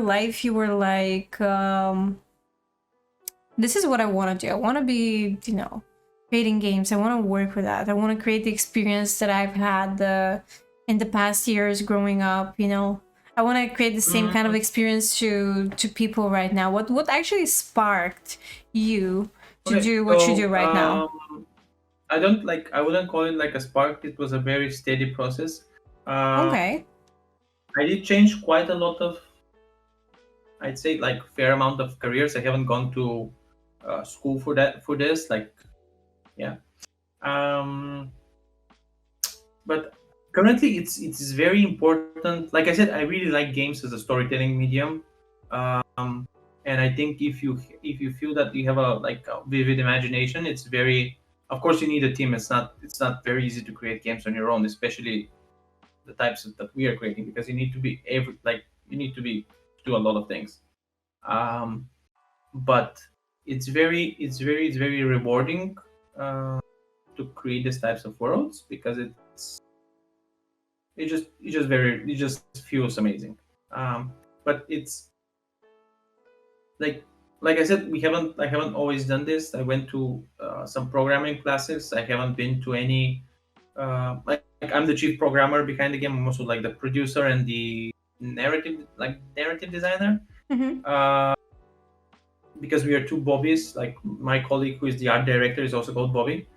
life you were like, this is what I want to do. I want to be, creating games. I want to work with that. I want to create the experience that I've had in the past years growing up. I want to create the same kind of experience to people right now. What actually sparked you to Okay, do what you do so right now? I wouldn't call it like a spark. It was a very steady process. Um, Okay. I did change quite a lot of, I'd say, like fair amount of careers. I haven't gone to school for this. Like, yeah. Um, but currently, it's very important. Like I said, I really like games as a storytelling medium. And I think if you feel that you have a vivid imagination, it's very. Of course, you need a team. It's not very easy to create games on your own, especially the that we are creating, because you need to be able, like, you need to be do a lot of things. Um, but it's very rewarding to create these types of worlds, because it just feels amazing. But it's like like I said, I haven't always done this. I went to some programming classes. I haven't been to any like I'm the chief programmer behind the game. I'm also like the producer and the narrative designer. Mm-hmm. Uh, because we are two Bobbies. Like my colleague, who is the art director, is also called Bobby.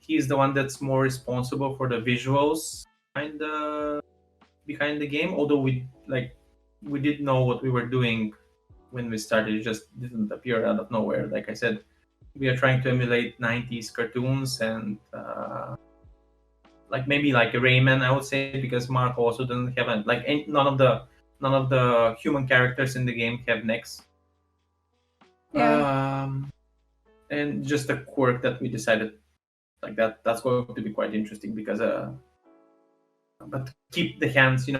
He's the one that's more responsible for the visuals behind the game. Although we did know what we were doing when we started. It just didn't appear out of nowhere. Like I said, we are trying to emulate 90s cartoons and like maybe like Rayman, I would say, because Mark also doesn't have none of the human characters in the game have necks. Yeah. Um, and just a quirk that we decided like that's going to be quite interesting, because but keep the hands,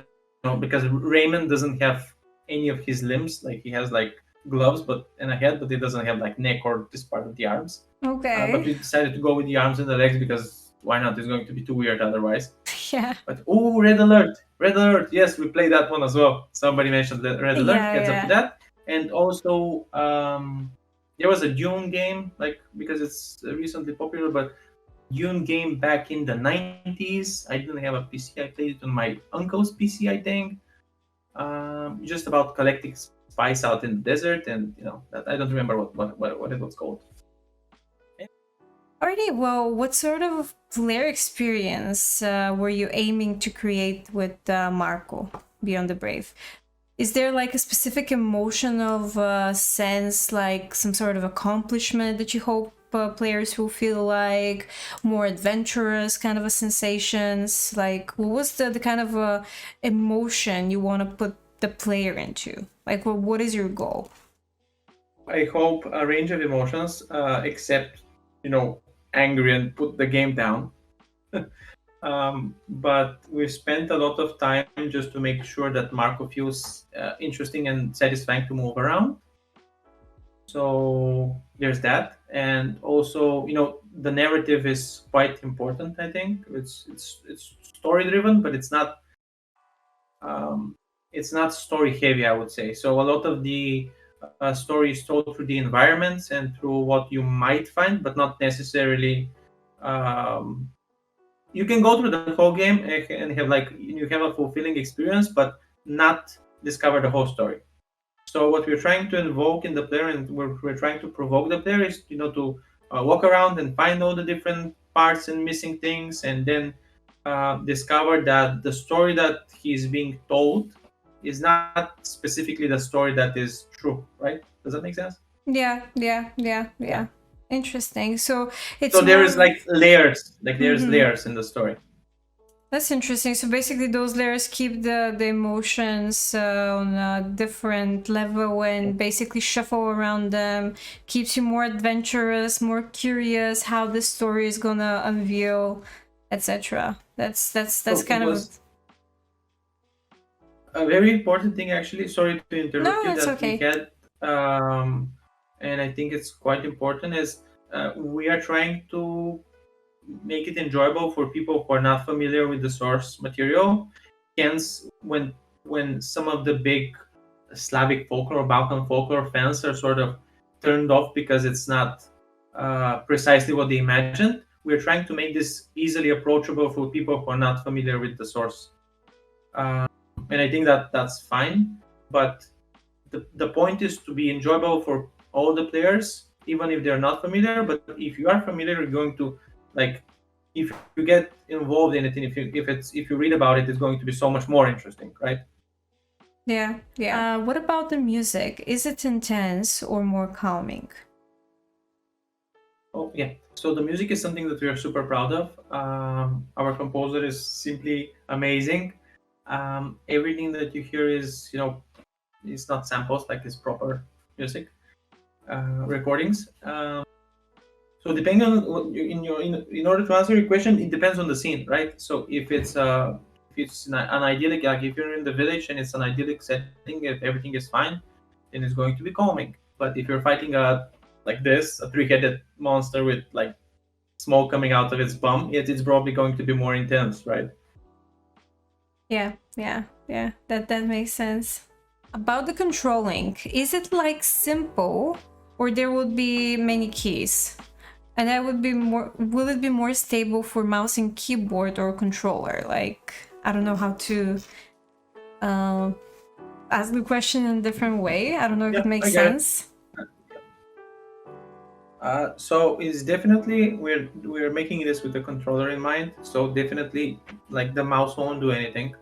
because Raymond doesn't have any of his limbs. Like he has like gloves but and a head, but he doesn't have like neck or this part of the arms. But Okay. we decided to go with the arms and the legs, because why not? It's going to be too weird otherwise. Yeah. But oh, red alert! Red alert! Yes, we played that one as well. Somebody mentioned the red alert. Yeah. Heads up to Yeah. that. And also, there was a Dune game, like because it's recently popular, but Dune game back in the 90s. I didn't have a PC. I played it on my uncle's PC, I think. Just about collecting spice out in the desert, and that I don't remember what it was called. Alrighty, well, what sort of player experience were you aiming to create with Marko Beyond the Brave? Is there like a specific emotion of sense, like some sort of accomplishment that you hope players will feel like, more adventurous kind of a sensations? Like, what was the kind of emotion you want to put the player into? Like, what is your goal? I hope a range of emotions, except angry and put the game down. But we've spent a lot of time just to make sure that Marco feels interesting and satisfying to move around. So there's that, and also the narrative is quite important. I think it's story driven, but um, it's not story heavy, I would say. So a lot of the story is told through the environments and through what you might find, but not necessarily. Um, you can go through the whole game and have like you have a fulfilling experience, but not discover the whole story. So what we're trying to invoke in the player, and we're trying to provoke the player, is to walk around and find all the different parts and missing things, and then discover that the story that he's being told is not specifically the story that is true. Right? Does that make sense? Yeah, yeah, yeah, Yeah. yeah. Interesting. So it's So there more is like of. layers, like there's Mm-hmm. layers in the story. That's interesting. So basically, those layers keep the emotions on a different level and basically shuffle around them. Keeps you more adventurous, more curious how the story is gonna unveil, etc. That's So it kind of. was a very important thing, actually. Sorry to interrupt No, you, it's that we okay. had, um, and I think it's quite important, is we are trying to make it enjoyable for people who are not familiar with the source material. Hence, when some of the big Slavic folklore, Balkan folklore fans are sort of turned off because it's not precisely what they imagined. We're trying to make this easily approachable for people who are not familiar with the source, uh, and I think that that's fine. But the point is to be enjoyable for all the players, even if they're not familiar. But if you are familiar, you're going to like if you get involved in it, and if you read about it, it's going to be so much more interesting, right? Yeah, yeah. What about the music? Is it intense or more calming? Oh yeah. So the music is something that we are super proud of. Our composer is simply amazing. Everything that you hear is, it's not samples, like it's proper music recordings. So depending on in order to answer your question, it depends on the scene, right? So if it's an idyllic, like if you're in the village and it's an idyllic setting, if everything is fine, then it's going to be calming. But if you're fighting a three-headed monster with like smoke coming out of its bum, it's probably going to be more intense, right? Yeah, yeah, yeah. That makes sense. About the controlling, is it like simple or there would be many keys? And that would be more, will it be more stable for mouse and keyboard or controller? Like, I don't know how to ask the question in a different way. I don't know if Yeah, it makes I get it. sense. So it's definitely we're making this with the controller in mind. So definitely, like the mouse won't do anything.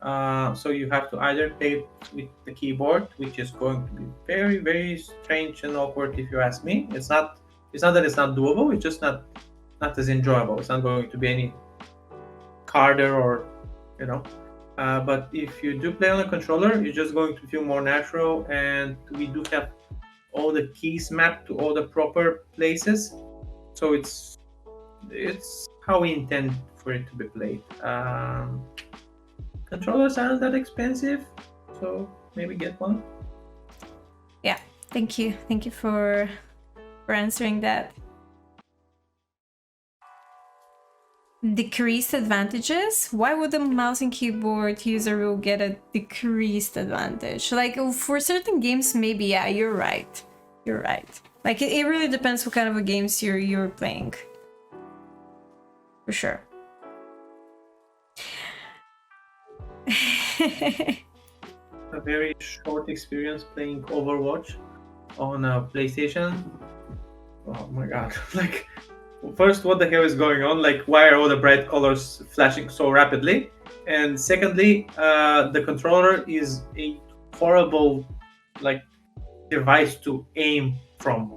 So you have to either play with the keyboard, which is going to be very, very strange and awkward if you ask me. It's not that it's not doable. It's just not as enjoyable. It's not going to be any harder or you know. But if you do play on a controller, you're just going to feel more natural, and we do have all the keys mapped to all the proper places. So it's how we intend for it to be played. Controllers aren't that expensive, so maybe get one. Yeah, thank you. Thank you for answering that. Decreased advantages? Why would the mouse and keyboard user will get a decreased advantage? Like for certain games, maybe, yeah, you're right. You're right. Like it really depends what kind of a games you're playing. For sure. A very short experience playing Overwatch on a PlayStation. Oh my god! Like, first, what the hell is going on? Like, why are all the bright colors flashing so rapidly? And secondly, the controller is a horrible, like, device to aim from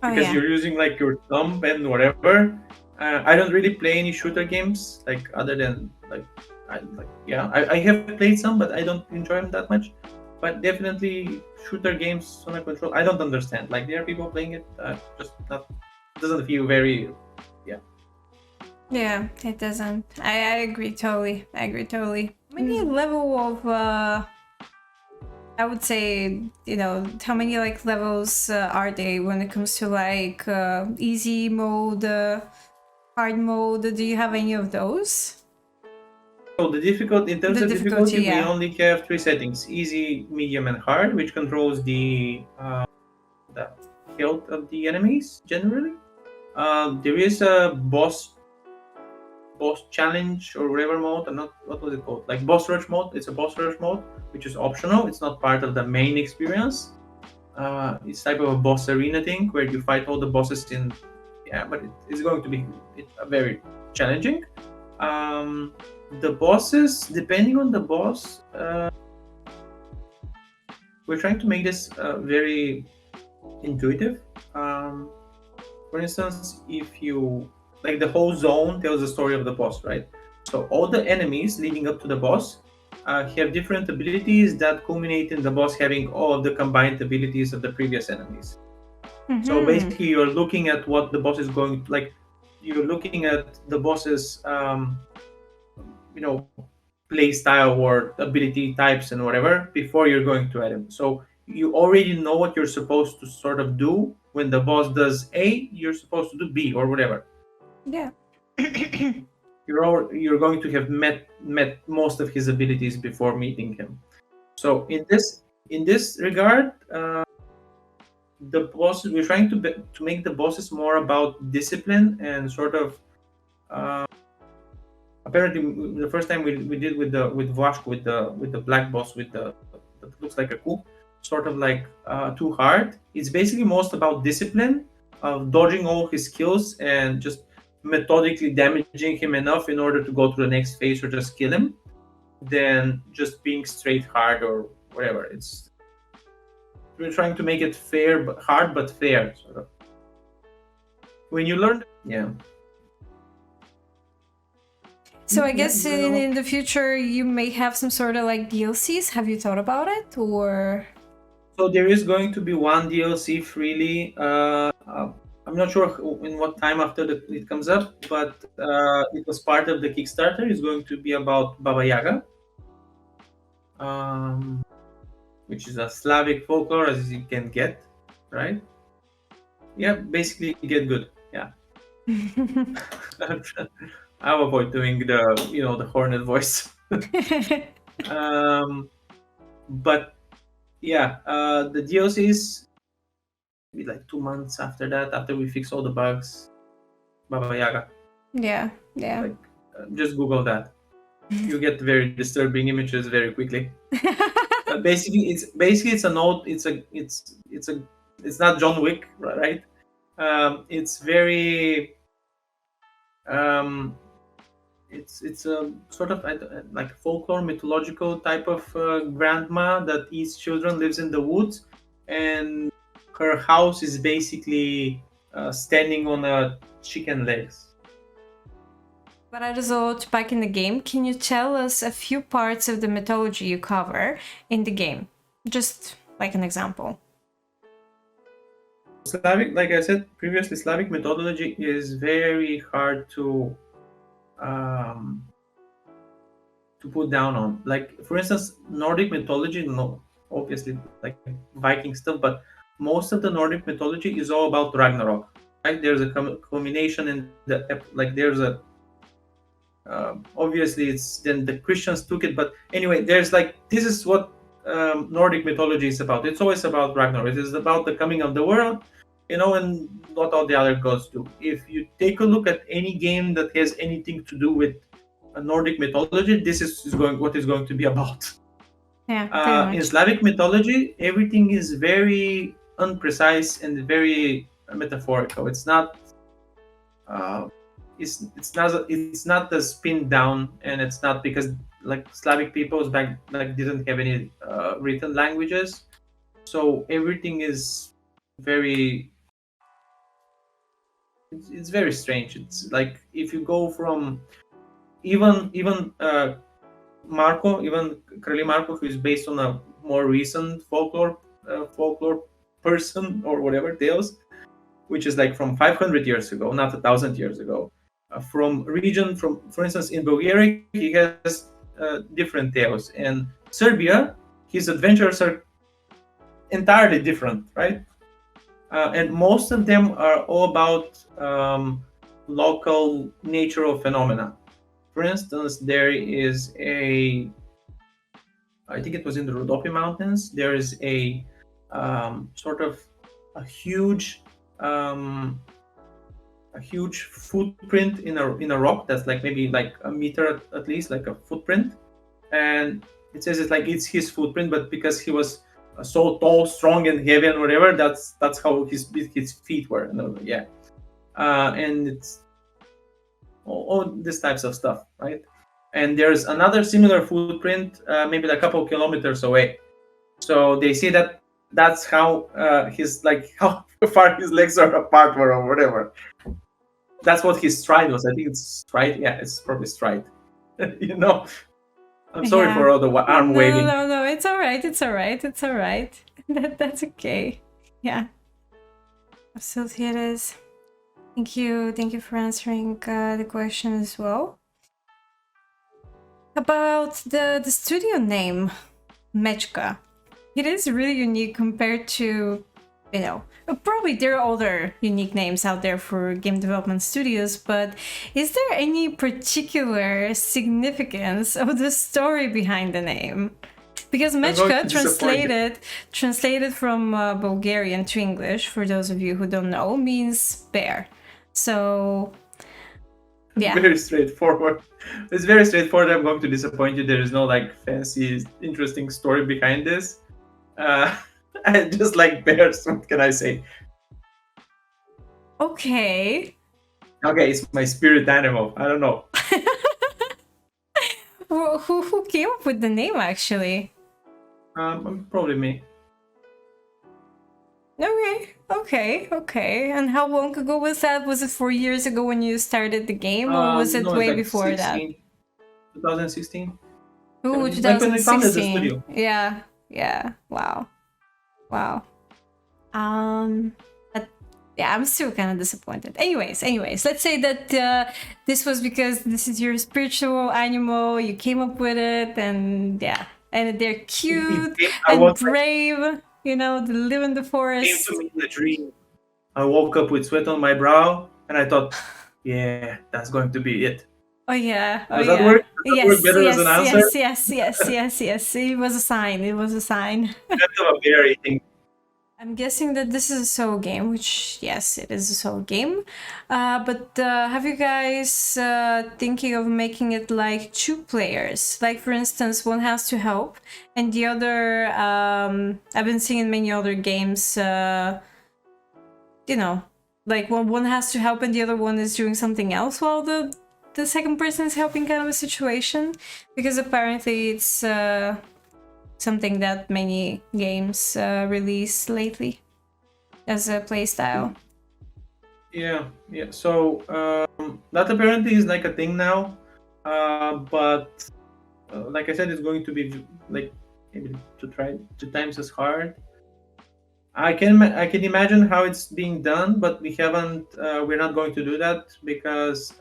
because you're using like your thumb and whatever. I don't really play any shooter games, like other than I have played some, but I don't enjoy them that much. But definitely shooter games on a control, I don't understand. Like there are people playing it, just not doesn't feel very, yeah. Yeah, it doesn't. I agree totally. I agree totally. Many level of I would say, how many like levels are they when it comes to like easy mode, hard mode? Do you have any of those? So in terms of difficulty, we only have three settings: easy, medium, and hard, which controls the health of the enemies generally. There is a boss challenge or whatever mode. I'm not, what was it called? Like boss rush mode. It's a boss rush mode, which is optional. It's not part of the main experience. It's type of a boss arena thing where you fight all the bosses in. Yeah, but it's going to be very challenging. The bosses, depending on the boss, we're trying to make this very intuitive. For instance, if you like, the whole zone tells the story of the boss, right? So all the enemies leading up to the boss have different abilities that culminate in the boss having all of the combined abilities of the previous enemies. So basically, you're looking at what the boss is going like. You're looking at the boss's play style or ability types and whatever before you're going to him. So you already know what you're supposed to sort of do. When the boss does A, you're supposed to do B or whatever. Yeah. You're going to have met most of his abilities before meeting him. So in this in this regard, the boss we're trying to make the bosses more about discipline and sort of. Apparently, the first time we did with Vashko with the black boss with the that looks like a cook, sort of like too hard. It's basically most about discipline, of dodging all his skills and just methodically damaging him enough in order to go to the next phase or just kill him, than just being straight hard or whatever. It's we're trying to make it fair, but hard but fair, sort of. When you learn, yeah. So I Yeah, guess you know. in the future you may have some sort of like DLCs. Have you thought about it, or? So there is going to be one DLC freely. I'm not sure in what time after it comes up, but it was part of the Kickstarter. It's going to be about Baba Yaga, um, which is a Slavic folklore as you can get, right? Yeah, basically get good. Yeah, I'll avoid doing the hornet voice. um, but yeah, the DLCs be like 2 months after that, after we fix all the bugs. Baba Yaga. Yeah, yeah. Like, just Google that. You get very disturbing images very quickly. Basically, it's a note. It's not John Wick, right? It's very it's a sort of like folklore mythological type of grandma that eats children, lives in the woods, and her house is basically standing on a chicken legs. But also, back in the game, can you tell us a few parts of the mythology you cover in the game? Just like an example. Slavic, like I said previously, Slavic mythology is very hard to put down on. Like, for instance, Nordic mythology, no, obviously like Viking stuff, but most of the Nordic mythology is all about Ragnarok. Right? There's a culmination in there's a obviously it's then the Christians took it, but anyway, there's like this is what Nordic mythology is about. It's always about Ragnarok. It is about the coming of the world, and what all the other gods do. If you take a look at any game that has anything to do with Nordic mythology, this is what is going to be about. Yeah, in Slavic mythology, everything is very unprecise and very metaphorical. It's not. It's not the spin down, and it's not because like Slavic peoples back like didn't have any written languages, so everything is very. It's very strange. It's like if you go from even Marko, even Krali Marko, who is based on a more recent folklore person or whatever tales, which is like from 500 years ago, not 1,000 years ago. From region, for instance, in Bulgaria, he has different tales. In Serbia, his adventures are entirely different, right? And most of them are all about local natural phenomena. For instance, there is I think it was in the Rhodope Mountains, there is a sort of a huge footprint in a rock that's like maybe like a meter at least, like a footprint, and it says it's his footprint, but because he was so tall, strong, and heavy and whatever, that's how his feet were. Yeah, and it's all these types of stuff, right? And there's another similar footprint, maybe a couple of kilometers away. So they see that's how how far his legs are apart or whatever. That's what his stride was. I think it's stride. Yeah, it's probably stride. I'm sorry for all the arm waving. No. It's all right. It's all right. That's okay. Yeah. Absolutely, it is. Thank you for answering the question as well. About the studio name, Mechka. It is really unique compared to, probably there are other unique names out there for game development studios, but is there any particular significance of the story behind the name? Because going Mechka to disappoint you. translated from Bulgarian to English, for those of you who don't know, means bear. So yeah. Very straightforward. It's very straightforward. I'm going to disappoint you. There is no like fancy, interesting story behind this. I just like bears. What can I say? Okay. Okay, it's my spirit animal. I don't know. Who came up with the name actually? Probably me. Okay. And how long ago was that? Was it 4 years ago when you started the game, or was it No, it's way like before that? 2016. Ooh, 17. Like when we founded the 2016. studio. Yeah. Wow. But yeah, I'm still kind of disappointed. Anyways, let's say that this was because this is your spiritual animal. You came up with it, and yeah, and they're cute and brave. You know, they live in the forest. Came to me in a dream. I woke up with sweat on my brow, and I thought, yeah, that's going to be it. Oh yeah. Does that work? Does that work better as an answer? Yes. It was a sign. Kind of a very thing. I'm guessing that this is a solo game, which yes, it is a solo game. But have you guys thinking of making it like 2 players? Like for instance, one has to help, and the other. I've been seeing in many other games. You know, like one has to help and the other one is doing something else while the second person is helping, kind of a situation, because apparently it's something that many games release lately as a playstyle. Yeah. So that apparently is like a thing now, but like I said, it's going to be like maybe to try 2 times as hard. I can imagine how it's being done, but we haven't. We're not going to do that because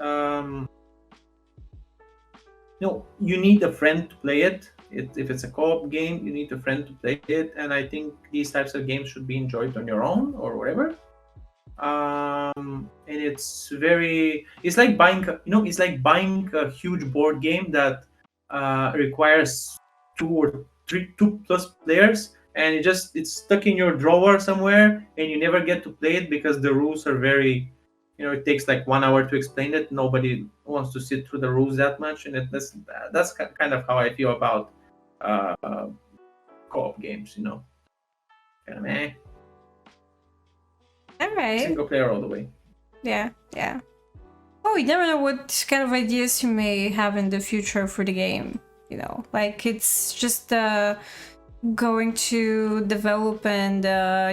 you need a friend to play it. If it's a co-op game, you need a friend to play it, and I think these types of games should be enjoyed on your own or whatever. And it's like buying a huge board game that requires 2 plus players, and it's stuck in your drawer somewhere, and you never get to play it because the rules are very, it takes like 1 hour to explain it. Nobody wants to sit through the rules that much, and that's kind of how I feel about co-op games. Kind of All right. single player all the way. Yeah. Oh, you never know what kind of ideas you may have in the future for the game. Like it's just going to develop, and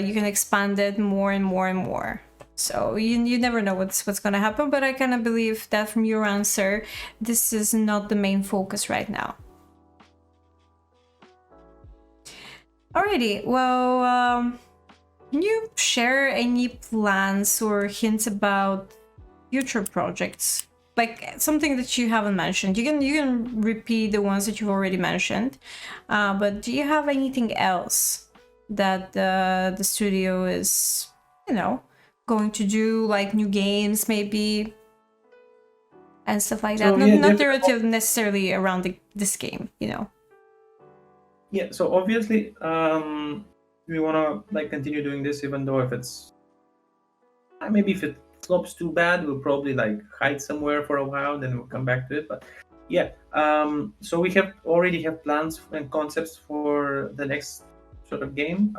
you can expand it more and more and more. So you never know what's gonna happen, but I kind of believe that from your answer, this is not the main focus right now. Alrighty, well, can you share any plans or hints about future projects? Like something that you haven't mentioned. You can repeat the ones that you've already mentioned, but do you have anything else that the studio is, going to do, like new games maybe, and stuff like that? Not narrative necessarily around this game, Yeah, so obviously we want to like continue doing this, even though if it's maybe if it flops too bad, we'll probably like hide somewhere for a while, then we'll come back to it. But yeah, so we already have plans and concepts for the next sort of game,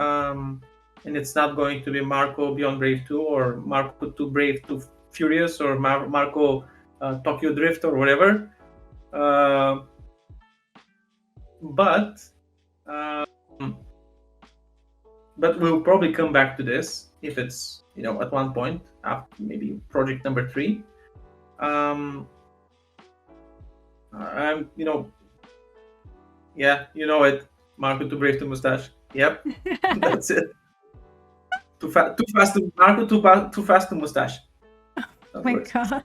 and it's not going to be Marko Beyond Brave 2 or Marko 2 Brave 2 Furious or Marko Tokyo Drift or whatever, but we'll probably come back to this if it's at one point after maybe project number 3. Yeah, it. Marko too brave to mustache. Yep, that's it. Too fast to Marko. Too fast to mustache. Oh my god.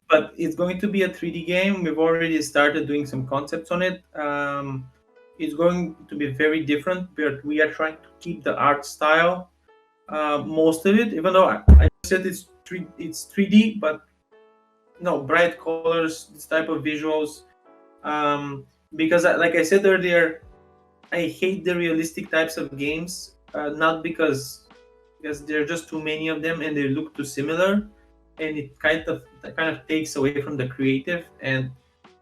But it's going to be a 3D game. We've already started doing some concepts on it. It's going to be very different, but we are trying to keep the art style, most of it, even though I said it's 3D, but bright colors, this type of visuals, because like I said earlier, I hate the realistic types of games, not because there are just too many of them and they look too similar, and it kind of takes away from the creative. And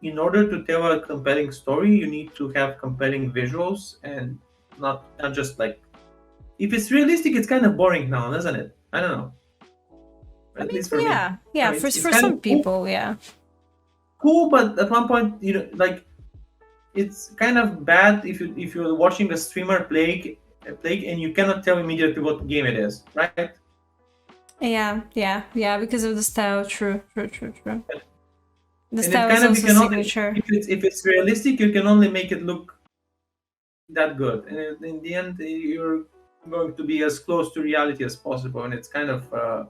in order to tell a compelling story, you need to have compelling visuals, and not just like, if it's realistic, it's kind of boring now, doesn't it? I don't know. I At mean, least for me. yeah, yeah. I mean, it's For kind some of cool, people, yeah. but at one point, like, it's kind of bad if you're watching a streamer play and you cannot tell immediately what game it is, right? Yeah, because of the style. True. The And it style is kind of, you also can only, signature. if it's realistic, you can only make it look that good, and in the end, you're going to be as close to reality as possible, and it's kind of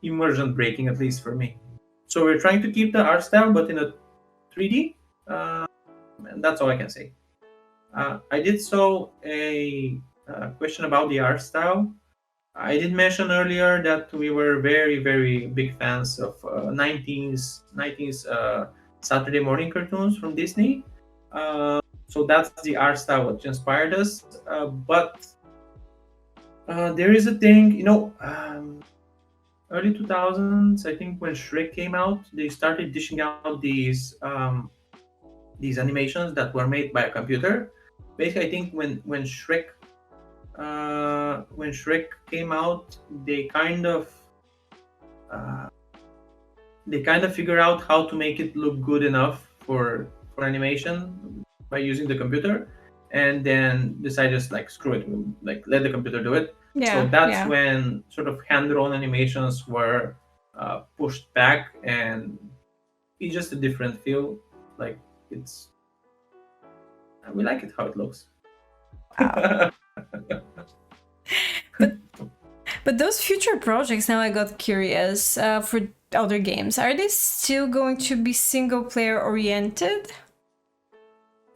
immersion breaking, at least for me. So we're trying to keep the art style, but in a 3D, and that's all I can say. I did saw a question about the art style. I did mention earlier that we were very, very big fans of 90s Saturday morning cartoons from Disney. So that's the art style that inspired us. But there is a thing, early 2000s, I think, when Shrek came out, they started dishing out these animations that were made by a computer. Basically, I think when Shrek came out, uh, they kind of figure out how to make it look good enough for animation by using the computer, and then decided just like, screw it, we'll, like, let the computer do it. So that's Yeah. when sort of hand-drawn animations were pushed back, and it's just a different feel. Like, it's we like it how it looks. Wow. But those future projects, now I got curious, for other games, are they still going to be single player oriented?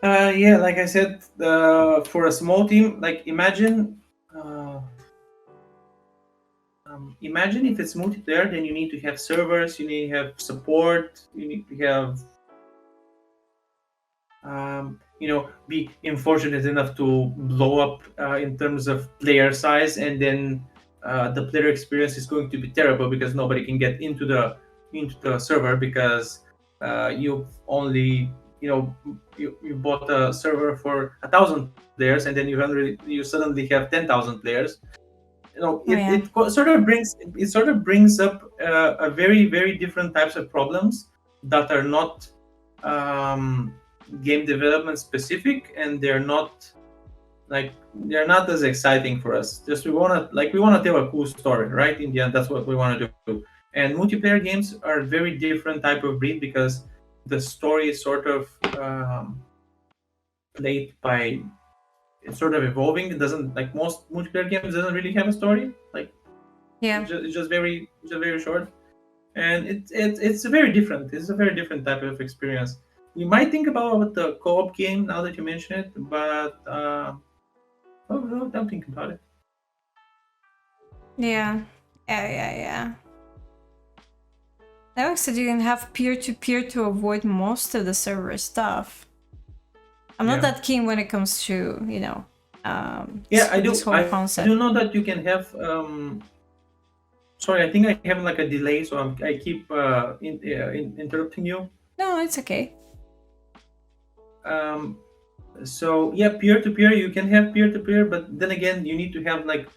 Yeah, like I said, for a small team, like, imagine if it's multiplayer, then you need to have servers, you need to have support, you need to have, be unfortunate enough to blow up in terms of player size, and then the player experience is going to be terrible because nobody can get into the server because you've only, you bought a server for 1,000 players, and then you suddenly have 10,000 players. It sort of brings up a very, very different types of problems that are not game development specific, and they're not as exciting for us. Just we want to tell a cool story, right? In the end, that's what we want to do. And multiplayer games are a very different type of breed because the story is sort of played by, it's sort of evolving. It doesn't, like most multiplayer games, doesn't really have a story. Like, Yeah. it's just very short, and it's a very different. It's a very different type of experience. You might think about the co-op game now that you mention it, but no, don't think about it. Yeah. Alex said you can have peer-to-peer to avoid most of the server stuff. I'm not that keen when it comes to, I do. this whole I concept. do know that you can have. Sorry, I think I have like a delay, so I keep interrupting you. No, it's okay. So yeah, peer-to-peer, you can have peer-to-peer, but then again, you need to have like,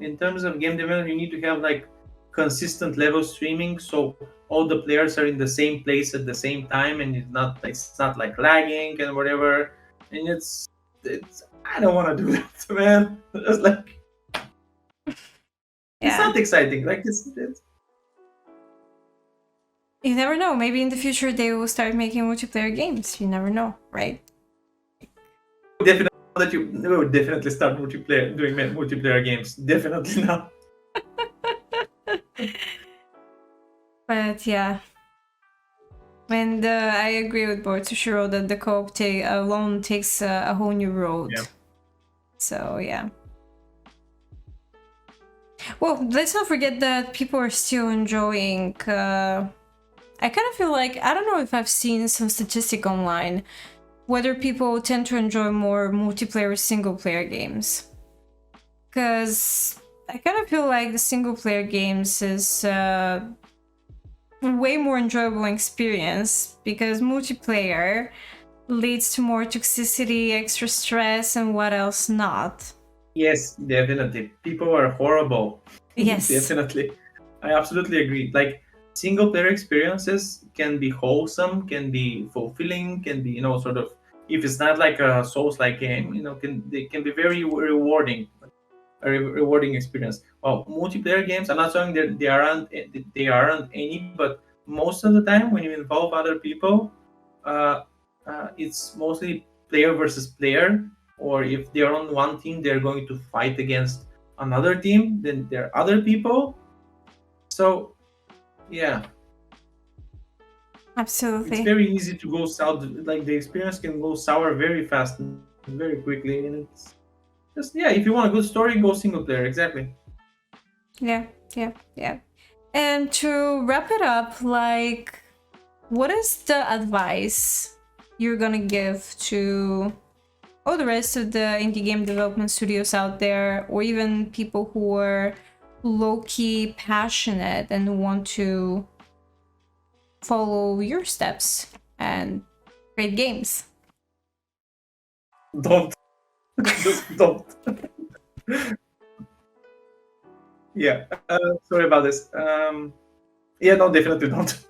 in terms of game development, you need to have like consistent level streaming, so all the players are in the same place at the same time, and it's not like lagging and whatever. And it's I don't want to do that, man. It's like, it's not exciting. Like, it's You never know. Maybe in the future they will start making multiplayer games. You never know, right? we would definitely start doing multiplayer games. Definitely not. But yeah. And I agree with both Toshiro that the co-op alone takes a whole new road. Yeah. So yeah. Well, let's not forget that people are still enjoying. I kind of feel like, I don't know if I've seen some statistic online whether people tend to enjoy more multiplayer or single player games. Because I kind of feel like the single player games is way more enjoyable experience, because multiplayer leads to more toxicity, extra stress, and what else not. Yes, definitely. People are horrible. Yes. Definitely. I absolutely agree. Like single player experiences can be wholesome, can be fulfilling, can be, sort of, if it's not like a Souls-like game, they can be very rewarding, rewarding experience. Well, multiplayer games, I'm not saying that they aren't any, but most of the time when you involve other people, uh, it's mostly player versus player, or if they're on one team, they're going to fight against another team, then there are other people. So yeah, it's Absolutely. very easy to go sour. Like the experience can go sour very fast and very quickly, and it's just, yeah, if you want a good story, go single player. Exactly. Yeah, yeah, yeah. And to wrap it up, like, what is the advice you're gonna give to all the rest of the indie game development studios out there, or even people who are low-key passionate and want to follow your steps and create games? Don't. Just don't. Yeah. Sorry about this. Yeah, no, definitely don't.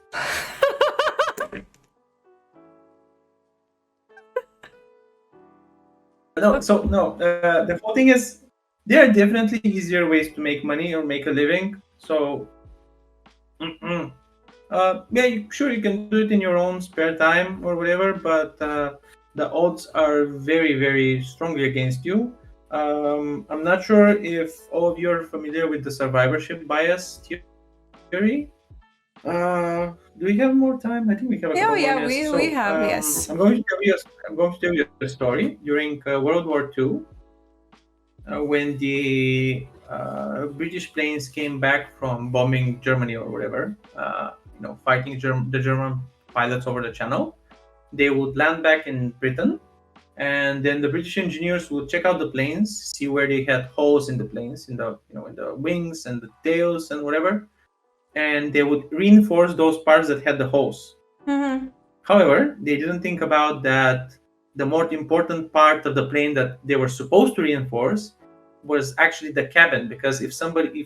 No, so no. The whole thing is, there are definitely easier ways to make money or make a living. So, yeah, sure, you can do it in your own spare time or whatever, but the odds are very, very strongly against you. I'm not sure if all of you are familiar with the survivorship bias theory. Do we have more time? I think we have a Yeah, couple more yeah, minutes. we So have, yes. I'm going to tell you a story during World War II, when the British planes came back from bombing Germany or whatever, fighting the German pilots over the channel. They would land back in Britain, and then the British engineers would check out the planes, see where they had holes in the planes, in the wings and the tails and whatever, and they would reinforce those parts that had the holes. Mm-hmm. However, they didn't think about that the more important part of the plane that they were supposed to reinforce was actually the cabin, because if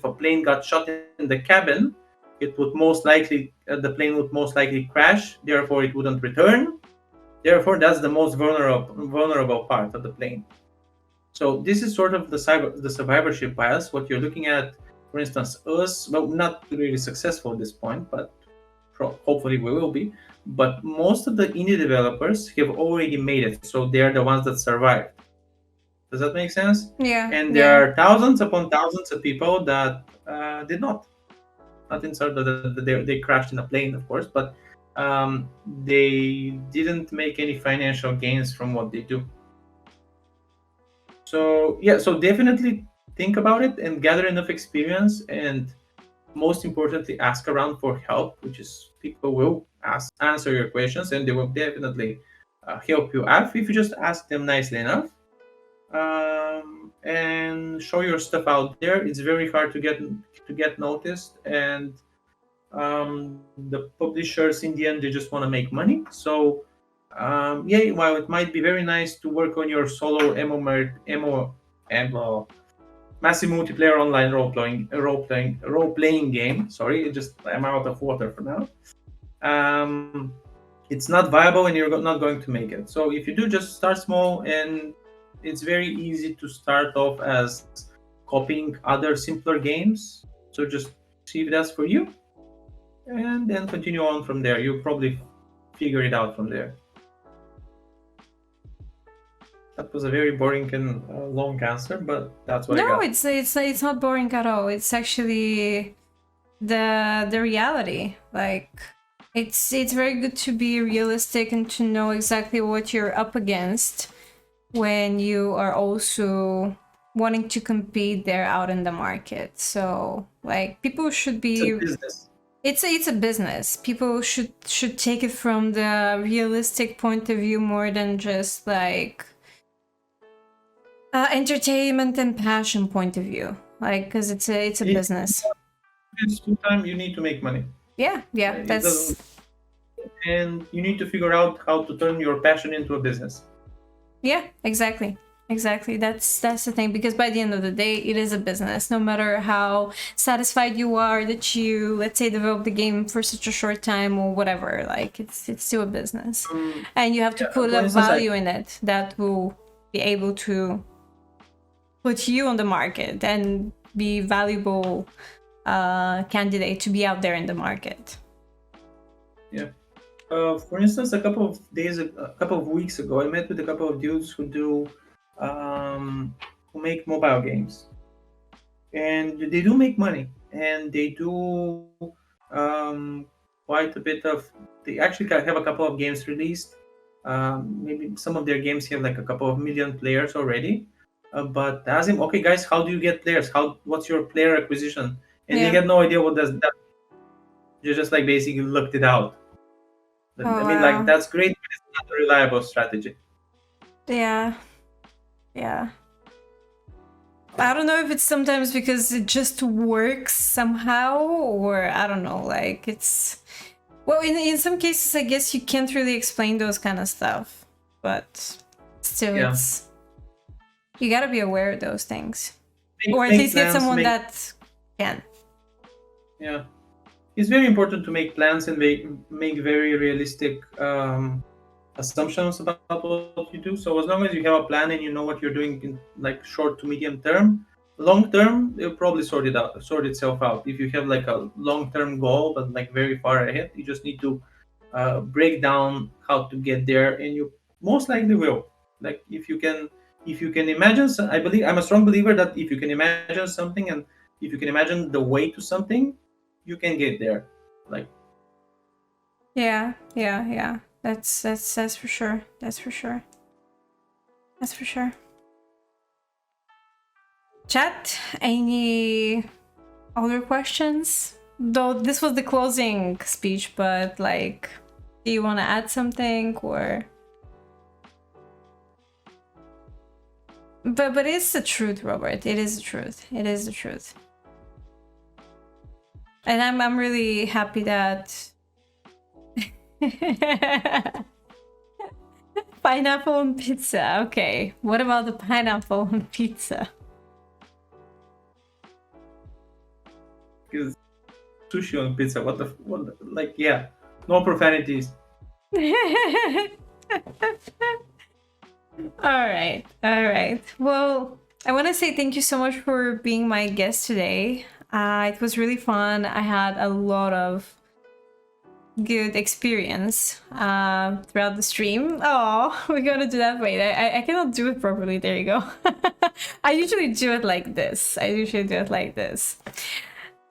a plane got shot in the cabin, it would most likely the plane would most likely crash, therefore it wouldn't return. Therefore, that's the most vulnerable part of the plane. So this is sort of the survivorship bias. What you're looking at, for instance, us, well, not really successful at this point, but hopefully we will be. But most of the indie developers have already made it, so they're the ones that survived. Does that make sense? Yeah, And there yeah. are thousands upon thousands of people that did not. Not in sort of they crashed in a plane, of course, but they didn't make any financial gains from what they do. So yeah, so definitely think about it and gather enough experience, and most importantly, ask around for help, which is people will answer your questions, and they will definitely help you out if you just ask them nicely enough, and show your stuff out there. It's very hard to get noticed, and the publishers in the end, they just want to make money. So yeah, while it might be very nice to work on your solo MO massive multiplayer online role playing game. Sorry, I'm out of water for now. It's not viable, and you're not going to make it. So if you do, just start small, and it's very easy to start off as copying other simpler games. So just see if that's for you, and then continue on from there. You'll probably figure it out from there. That was a very boring and long answer, but that's what I No, got. it's not boring at all. It's actually the reality. Like, it's very good to be realistic and to know exactly what you're up against when you are also wanting to compete there out in the market. So, like, people should It's a be, business. It's a business. People should take it from the realistic point of view more than just like entertainment and passion point of view. Like, because it's a If business. it's full time, you need to make money. Yeah, It that's doesn't, and you need to figure out how to turn your passion into a business. yeah, exactly. Exactly. That's the thing, because by the end of the day, it is a business. No matter how satisfied you are that you, let's say, develop the game for such a short time or whatever, like it's still a business. And you have to put For a instance, value in it that will be able to put you on the market and be valuable candidate to be out there in the market. yeah. For instance, a couple of weeks ago, I met with a couple of dudes who make mobile games, and they do make money, and they do quite a bit of. They actually have a couple of games released. Maybe some of their games have like a couple of million players already. But I asked him, okay, guys, how do you get players? What's your player acquisition? And they Yeah. had no idea what does that. They just like basically looked it out. Oh, I mean, like that's great, but it's not a reliable strategy. Yeah. Yeah. I don't know if it's sometimes because it just works somehow, or I don't know, like it's... Well, in some cases, I guess you can't really explain those kind of stuff, but still, Yeah. it's... You gotta be aware of those things. Make- Or at make least get plans, someone make- that can. Yeah, it's very important to make plans and make very realistic assumptions about what you do. So as long as you have a plan and you know what you're doing in like short to medium term, long term it'll probably sort itself out. If you have like a long term goal but like very far ahead, you just need to break down how to get there, and you most likely will. Like if you can imagine, I believe I'm a strong believer that if you can imagine something and if you can imagine the way to something, you can get there. Like Yeah. That's for sure. That's for sure. That's for sure. Chat, any other questions? Though this was the closing speech, but like, do you want to add something or? But it's the truth, Robert. It is the truth. It is the truth. And I'm really happy that pineapple on pizza. Okay, what about the pineapple on pizza? is sushi on pizza. Like yeah, no profanities. All right. Well, I want to say thank you so much for being my guest today. It was really fun. I had a lot of good experience throughout the stream. Oh, we're gonna do that. Wait, I cannot do it properly. There you go. I usually do it like this.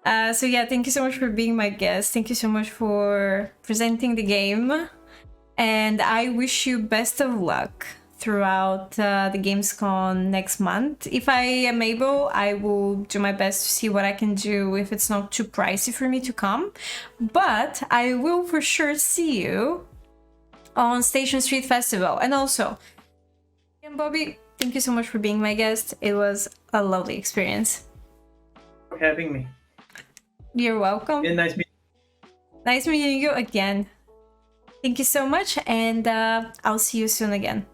So yeah, thank you so much for being my guest. Thank you so much for presenting the game. And I wish you best of luck throughout the Gamescom next month. If I am able, I will do my best to see what I can do if it's not too pricey for me to come. But I will for sure see you on Station Street Festival. And also, and Bobby, thank you so much for being my guest. It was a lovely experience. For having me. You're welcome. And Nice meeting you again. Thank you so much, and I'll see you soon again.